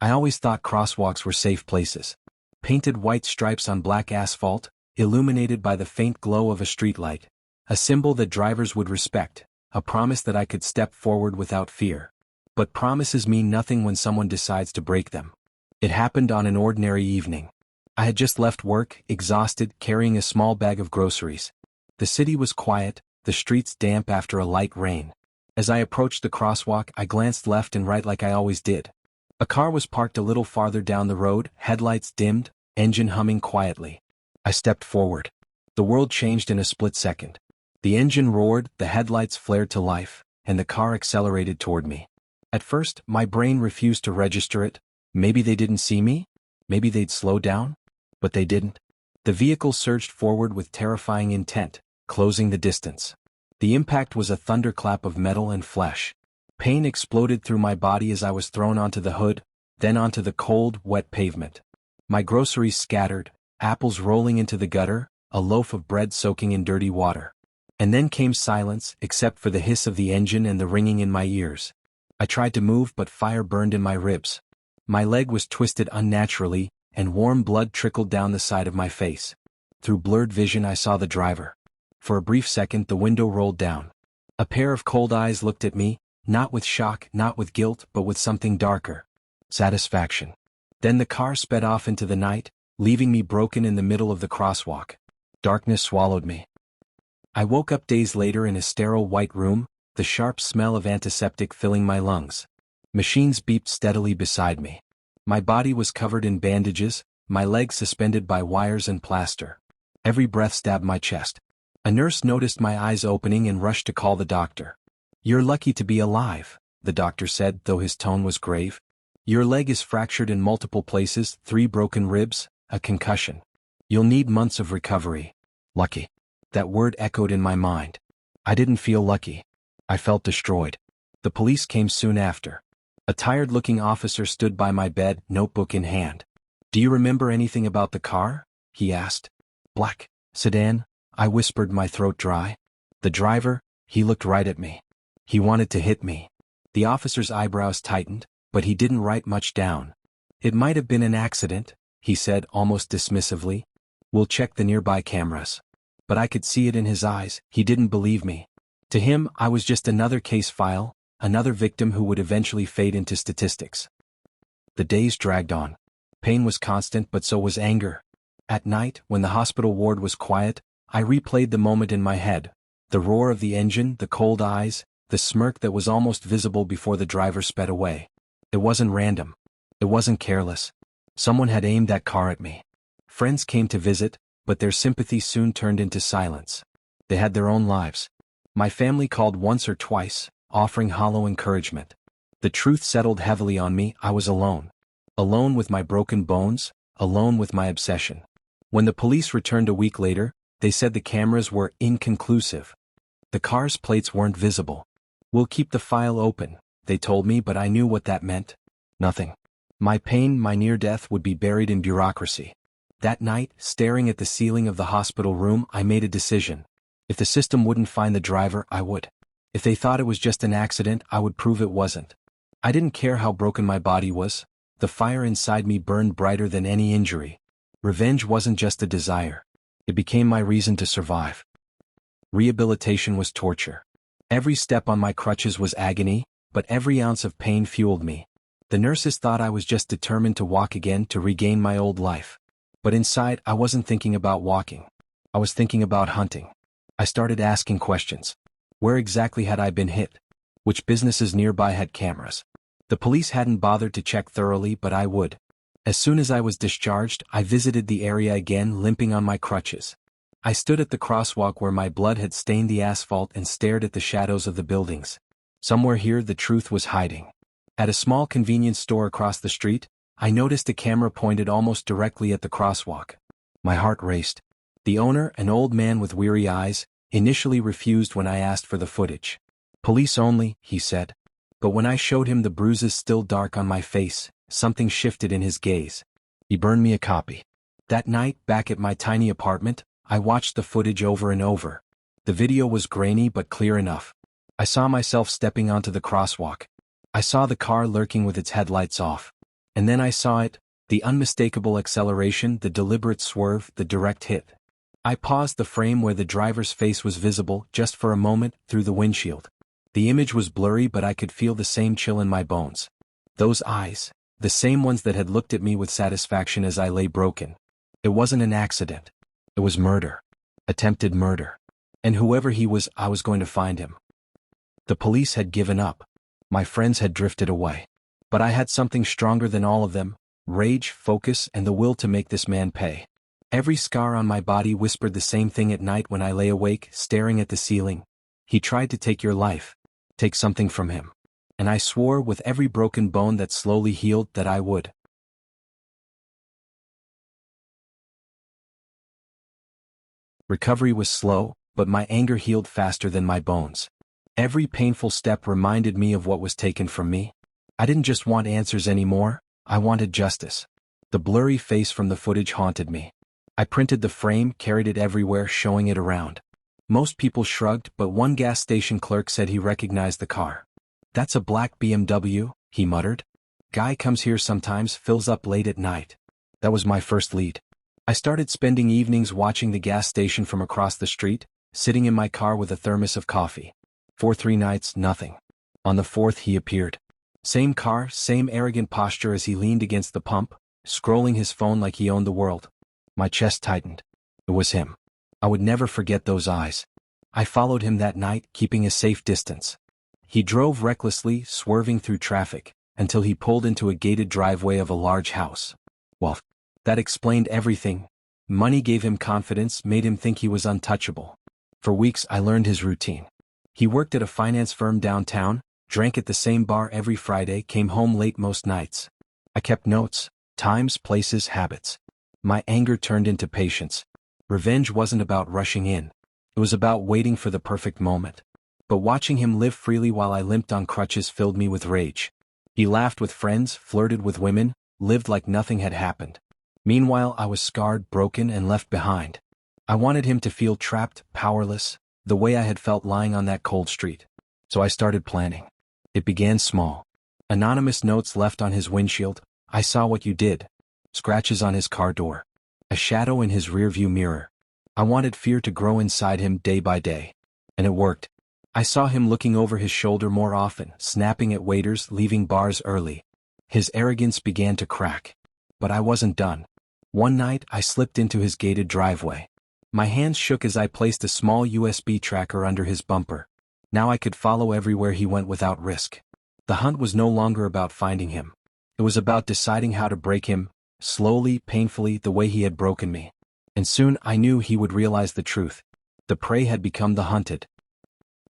I always thought crosswalks were safe places. Painted white stripes on black asphalt, illuminated by the faint glow of a streetlight. A symbol that drivers would respect, a promise that I could step forward without fear. But promises mean nothing when someone decides to break them. It happened on an ordinary evening. I had just left work, exhausted, carrying a small bag of groceries. The city was quiet, the streets damp after a light rain. As I approached the crosswalk, I glanced left and right like I always did. A car was parked a little farther down the road, headlights dimmed, engine humming quietly. I stepped forward. The world changed in a split second. The engine roared, the headlights flared to life, and the car accelerated toward me. At first, my brain refused to register it. Maybe they didn't see me? Maybe they'd slow down? But they didn't. The vehicle surged forward with terrifying intent, closing the distance. The impact was a thunderclap of metal and flesh. Pain exploded through my body as I was thrown onto the hood, then onto the cold, wet pavement. My groceries scattered, apples rolling into the gutter, a loaf of bread soaking in dirty water. And then came silence, except for the hiss of the engine and the ringing in my ears. I tried to move, but fire burned in my ribs. My leg was twisted unnaturally, and warm blood trickled down the side of my face. Through blurred vision I saw the driver. For a brief second the window rolled down. A pair of cold eyes looked at me, not with shock, not with guilt, but with something darker. Satisfaction. Then the car sped off into the night, leaving me broken in the middle of the crosswalk. Darkness swallowed me. I woke up days later in a sterile white room, the sharp smell of antiseptic filling my lungs. Machines beeped steadily beside me. My body was covered in bandages, my legs suspended by wires and plaster. Every breath stabbed my chest. A nurse noticed my eyes opening and rushed to call the doctor. "You're lucky to be alive," the doctor said, though his tone was grave. "Your leg is fractured in multiple places, 3 broken ribs, a concussion. You'll need months of recovery." Lucky. That word echoed in my mind. I didn't feel lucky. I felt destroyed. The police came soon after. A tired-looking officer stood by my bed, notebook in hand. "Do you remember anything about the car?" he asked. "Black sedan," I whispered, my throat dry. "The driver?" He looked right at me. "He wanted to hit me." The officer's eyebrows tightened, but he didn't write much down. "It might have been an accident," he said almost dismissively. "We'll check the nearby cameras." But I could see it in his eyes, he didn't believe me. To him, I was just another case file, another victim who would eventually fade into statistics. The days dragged on. Pain was constant, but so was anger. At night, when the hospital ward was quiet, I replayed the moment in my head. The roar of the engine, the cold eyes, the smirk that was almost visible before the driver sped away. It wasn't random. It wasn't careless. Someone had aimed that car at me. Friends came to visit, but their sympathy soon turned into silence. They had their own lives. My family called once or twice, offering hollow encouragement. The truth settled heavily on me. I was alone. Alone with my broken bones, alone with my obsession. When the police returned a week later, they said the cameras were inconclusive. The car's plates weren't visible. "We'll keep the file open," they told me, but I knew what that meant. Nothing. My pain, my near death, would be buried in bureaucracy. That night, staring at the ceiling of the hospital room, I made a decision. If the system wouldn't find the driver, I would. If they thought it was just an accident, I would prove it wasn't. I didn't care how broken my body was. The fire inside me burned brighter than any injury. Revenge wasn't just a desire. It became my reason to survive. Rehabilitation was torture. Every step on my crutches was agony, but every ounce of pain fueled me. The nurses thought I was just determined to walk again, to regain my old life. But inside, I wasn't thinking about walking. I was thinking about hunting. I started asking questions. Where exactly had I been hit? Which businesses nearby had cameras? The police hadn't bothered to check thoroughly, but I would. As soon as I was discharged, I visited the area again, limping on my crutches. I stood at the crosswalk where my blood had stained the asphalt and stared at the shadows of the buildings. Somewhere here the truth was hiding. At a small convenience store across the street, I noticed a camera pointed almost directly at the crosswalk. My heart raced. The owner, an old man with weary eyes, initially refused when I asked for the footage. "Police only," he said. But when I showed him the bruises still dark on my face, something shifted in his gaze. He burned me a copy. That night, back at my tiny apartment, I watched the footage over and over. The video was grainy but clear enough. I saw myself stepping onto the crosswalk. I saw the car lurking with its headlights off. And then I saw it, the unmistakable acceleration, the deliberate swerve, the direct hit. I paused the frame where the driver's face was visible, just for a moment, through the windshield. The image was blurry, but I could feel the same chill in my bones. Those eyes, the same ones that had looked at me with satisfaction as I lay broken. It wasn't an accident. It was murder. Attempted murder. And whoever he was, I was going to find him. The police had given up. My friends had drifted away. But I had something stronger than all of them: rage, focus, and the will to make this man pay. Every scar on my body whispered the same thing at night when I lay awake, staring at the ceiling. He tried to take your life. Take something from him. And I swore with every broken bone that slowly healed that I would. Recovery was slow, but my anger healed faster than my bones. Every painful step reminded me of what was taken from me. I didn't just want answers anymore, I wanted justice. The blurry face from the footage haunted me. I printed the frame, carried it everywhere, showing it around. Most people shrugged, but one gas station clerk said he recognized the car. "That's a black BMW," he muttered. "Guy comes here sometimes, fills up late at night." That was my first lead. I started spending evenings watching the gas station from across the street, sitting in my car with a thermos of coffee. For 3 nights, nothing. On the 4th he appeared. Same car, same arrogant posture as he leaned against the pump, scrolling his phone like he owned the world. My chest tightened. It was him. I would never forget those eyes. I followed him that night, keeping a safe distance. He drove recklessly, swerving through traffic, until he pulled into a gated driveway of a large house. Well, that explained everything. Money gave him confidence, made him think he was untouchable. For weeks I learned his routine. He worked at a finance firm downtown, drank at the same bar every Friday, came home late most nights. I kept notes: times, places, habits. My anger turned into patience. Revenge wasn't about rushing in. It was about waiting for the perfect moment. But watching him live freely while I limped on crutches filled me with rage. He laughed with friends, flirted with women, lived like nothing had happened. Meanwhile, I was scarred, broken, and left behind. I wanted him to feel trapped, powerless, the way I had felt lying on that cold street. So I started planning. It began small. Anonymous notes left on his windshield: "I saw what you did." Scratches on his car door. A shadow in his rearview mirror. I wanted fear to grow inside him day by day. And it worked. I saw him looking over his shoulder more often, snapping at waiters, leaving bars early. His arrogance began to crack. But I wasn't done. One night, I slipped into his gated driveway. My hands shook as I placed a small USB tracker under his bumper. Now I could follow everywhere he went without risk. The hunt was no longer about finding him. It was about deciding how to break him, slowly, painfully, the way he had broken me. And soon I knew he would realize the truth. The prey had become the hunted.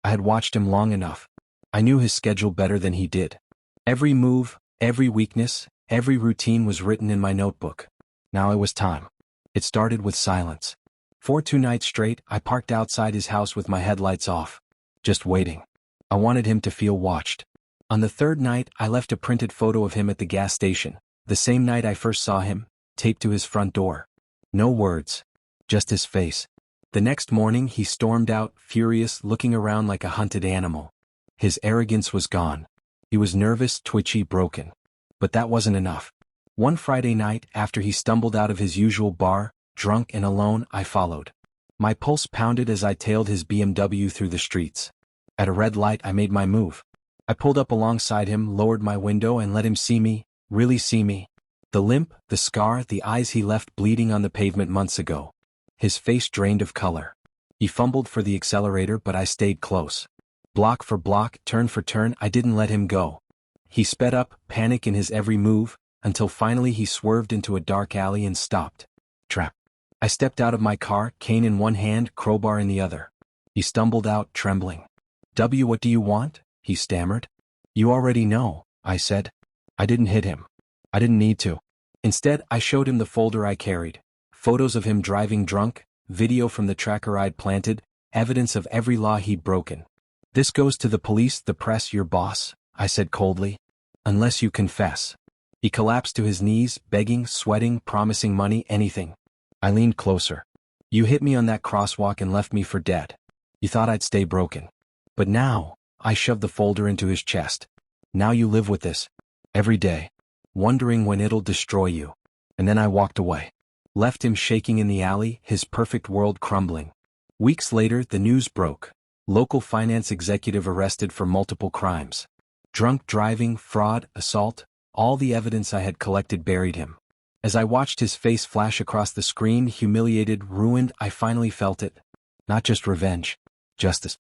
I had watched him long enough. I knew his schedule better than he did. Every move, every weakness, every routine was written in my notebook. Now it was time. It started with silence. For 2 nights straight, I parked outside his house with my headlights off. Just waiting. I wanted him to feel watched. On the 3rd night, I left a printed photo of him at the gas station, the same night I first saw him, taped to his front door. No words. Just his face. The next morning he stormed out, furious, looking around like a hunted animal. His arrogance was gone. He was nervous, twitchy, broken. But that wasn't enough. One Friday night, after he stumbled out of his usual bar, drunk and alone, I followed. My pulse pounded as I tailed his BMW through the streets. At a red light I made my move. I pulled up alongside him, lowered my window and let him see me, really see me. The limp, the scar, the eyes he left bleeding on the pavement months ago. His face drained of color. He fumbled for the accelerator, but I stayed close. Block for block, turn for turn, I didn't let him go. He sped up, panic in his every move, until finally he swerved into a dark alley and stopped. Trap. I stepped out of my car, cane in one hand, crowbar in the other. He stumbled out, trembling. What do you want?" he stammered. "You already know," I said. I didn't hit him. I didn't need to. Instead, I showed him the folder I carried. Photos of him driving drunk, video from the tracker I'd planted, evidence of every law he'd broken. "This goes to the police, the press, your boss," I said coldly. "Unless you confess." He collapsed to his knees, begging, sweating, promising money, anything. I leaned closer. "You hit me on that crosswalk and left me for dead. You thought I'd stay broken. But now," I shoved the folder into his chest. "Now you live with this. Every day. wondering when it'll destroy you. And then I walked away. Left him shaking in the alley, his perfect world crumbling. Weeks later, the news broke. Local finance executive arrested for multiple crimes. Drunk driving, fraud, assault, all the evidence I had collected buried him. As I watched his face flash across the screen, humiliated, ruined, I finally felt it. Not just revenge. Justice.